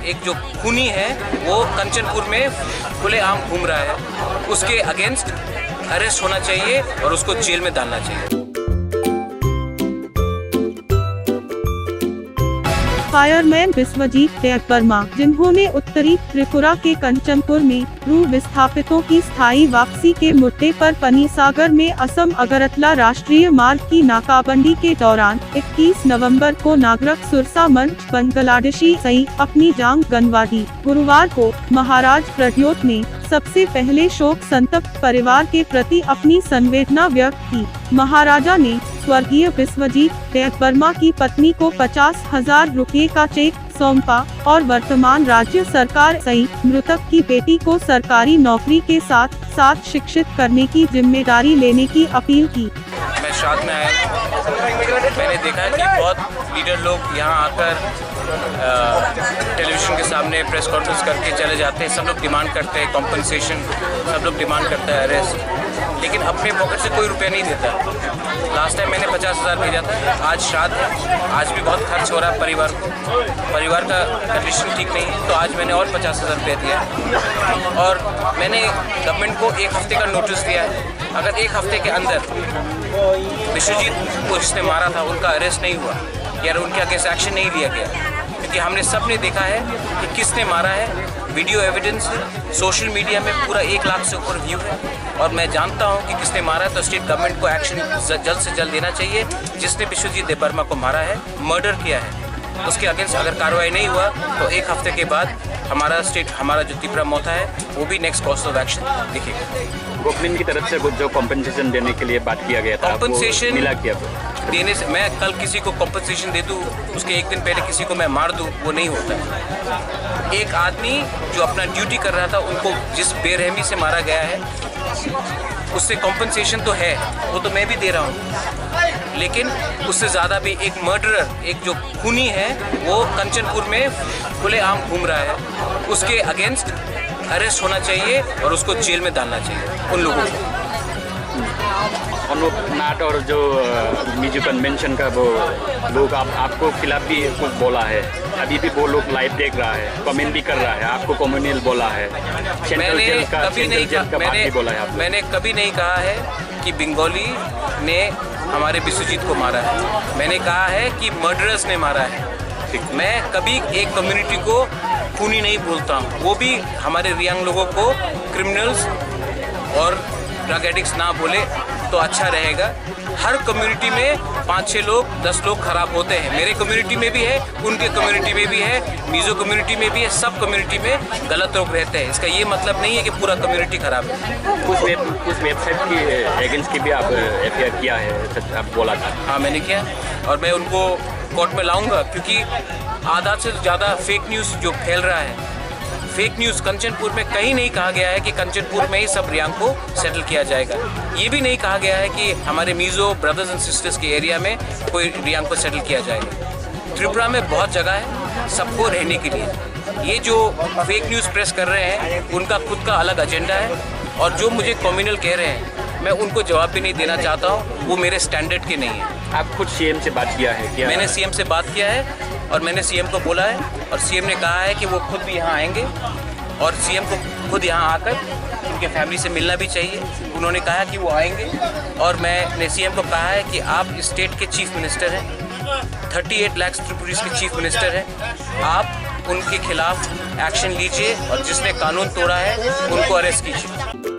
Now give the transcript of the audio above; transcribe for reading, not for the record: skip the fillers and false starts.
एक जो खूनी है वो कंचनपुर में खुलेआम घूम रहा है, उसके अगेंस्ट अरेस्ट होना चाहिए और उसको जेल में डालना चाहिए। फायरमैन विश्वजीत देववर्मा, जिन्होंने उत्तरी त्रिपुरा के कंचनपुर में भू विस्थापितों की स्थायी वापसी के मुद्दे पर पनीसागर में असम अगरतला राष्ट्रीय मार्ग की नाकाबंदी के दौरान 21 नवंबर को नागरिक सुरक्षा मंच बांग्लादेशी सहित अपनी जान गंवा दी। गुरुवार को महाराज प्रद्योत ने सबसे पहले शोक संतप्त परिवार के प्रति अपनी संवेदना व्यक्त की। महाराजा ने स्वर्गीय विश्वजीत देववर्मा की पत्नी को 50,000 रुपये का चेक सौंपा और वर्तमान राज्य सरकार सहित मृतक की बेटी को सरकारी नौकरी के साथ शिक्षित करने की जिम्मेदारी लेने की अपील की। मैं साथ में आया, मैंने देखा कि बहुत लीडर लोग यहाँ आकर टेलीविजन के सामने प्रेस कॉन्फ्रेंस करके चले जाते हैं। सब लोग डिमांड करते हैं कॉम्पनसेशन, सब लोग डिमांड करता है अरेस्ट, लेकिन अपने पॉकेट से कोई रुपया नहीं देता। लास्ट टाइम मैंने 50,000 भेजा था, आज श्राद्ध है, आज भी बहुत खर्च हो रहा है परिवार का कंडीशन ठीक नहीं है, तो आज मैंने और 50,000 रुपये दिया और मैंने गवर्नमेंट को 1 हफ्ते का नोटिस दिया है। अगर 1 हफ्ते के अंदर विश्वजीत को जिसने मारा था उनका अरेस्ट नहीं हुआ या उनके अगेंस्ट एक्शन नहीं लिया गया, क्योंकि हमने सब ने देखा है कि किसने मारा है, वीडियो एविडेंस है, सोशल मीडिया में पूरा 1 लाख से ऊपर व्यू है और मैं जानता हूं कि किसने मारा है, तो स्टेट गवर्नमेंट को एक्शन जल्द से जल्द देना चाहिए। जिसने विश्वजीत देववर्मा को मारा है, मर्डर किया है, उसके अगेंस्ट अगर कार्रवाई नहीं हुआ तो 1 हफ्ते के बाद हमारा जो त्रिपुरा मोथा है वो भी नेक्स्ट कॉर्स ऑफ एक्शन दिखेगा। गवर्नमेंट की तरफ से जो कॉम्पनसेशन देने के लिए बात किया गया था, कॉम्पनसेशन मिला क्या देने से, मैं कल किसी को कॉम्पनसेशन दे दूँ, उसके 1 दिन पहले किसी को मैं मार दूँ, वो नहीं होता है। एक आदमी जो अपना ड्यूटी कर रहा था, उनको जिस बेरहमी से मारा गया है उससे कॉम्पनसेशन तो है, वो तो मैं भी दे रहा हूँ, लेकिन उससे ज़्यादा भी एक मर्डरर, एक जो खूनी है वो कंचनपुर में खुलेआम घूम रहा है, उसके अगेंस्ट अरेस्ट होना चाहिए और उसको जेल में डालना चाहिए उन लोगों को। नाट और जो मिजो कन्वेंशन का वो लोग आपको खिलाफ भी कुछ बोला है, अभी भी वो लोग लाइव देख रहा है, कमेंट भी कर रहा है, आपको कम्युनल बोला है, मैंने कभी नहीं कहा है कि बंगाली ने हमारे विश्वजीत को मारा है, मैंने कहा है कि मर्डरर्स ने मारा है। मैं कभी एक कम्युनिटी को खूनी नहीं बोलता हूँ, वो भी हमारे रियांग लोगों को क्रिमिनल्स और ड्रग एडिक्ट्स ना बोले तो अच्छा रहेगा। हर कम्युनिटी में 5-6 लोग 10 लोग खराब होते हैं, मेरे कम्युनिटी में भी है, उनके कम्युनिटी में भी है, मिजो कम्युनिटी में भी है, सब कम्युनिटी में गलत लोग रहते हैं। इसका ये मतलब नहीं है कि पूरा कम्युनिटी खराब है। कुछ वेबसाइट की एजेंट्स की भी आप एफआईआर किया है, आप बोला था। हाँ, मैंने किया और मैं उनको कोर्ट में लाऊंगा, क्योंकि आधा से ज़्यादा फेक न्यूज़ जो फैल रहा है, फेक न्यूज़ कंचनपुर में कहीं नहीं कहा गया है कि कंचनपुर में ही सब रियांग को सेटल किया जाएगा। ये भी नहीं कहा गया है कि हमारे मिजो ब्रदर्स एंड सिस्टर्स के एरिया में कोई रियांग को सेटल किया जाएगा। त्रिपुरा में बहुत जगह है सबको रहने के लिए। ये जो फेक न्यूज़ प्रेस कर रहे हैं उनका खुद का अलग एजेंडा है और जो मुझे कम्युनल कह रहे हैं मैं उनको जवाब भी नहीं देना चाहता हूँ, वो मेरे स्टैंडर्ड के नहीं है। आप खुद सीएम से बात किया है क्या? मैंने सीएम से बात किया है और मैंने सीएम को बोला है और सीएम ने कहा है कि वो खुद भी यहाँ आएंगे और सीएम को खुद यहाँ आकर उनके फैमिली से मिलना भी चाहिए। उन्होंने कहा कि वो आएंगे और मैंने सीएम को कहा है कि आप स्टेट के चीफ मिनिस्टर हैं, 38 लाख त्रिपुरीज के चीफ मिनिस्टर हैं, आप उनके खिलाफ एक्शन लीजिए और जिसने कानून तोड़ा है उनको अरेस्ट कीजिए।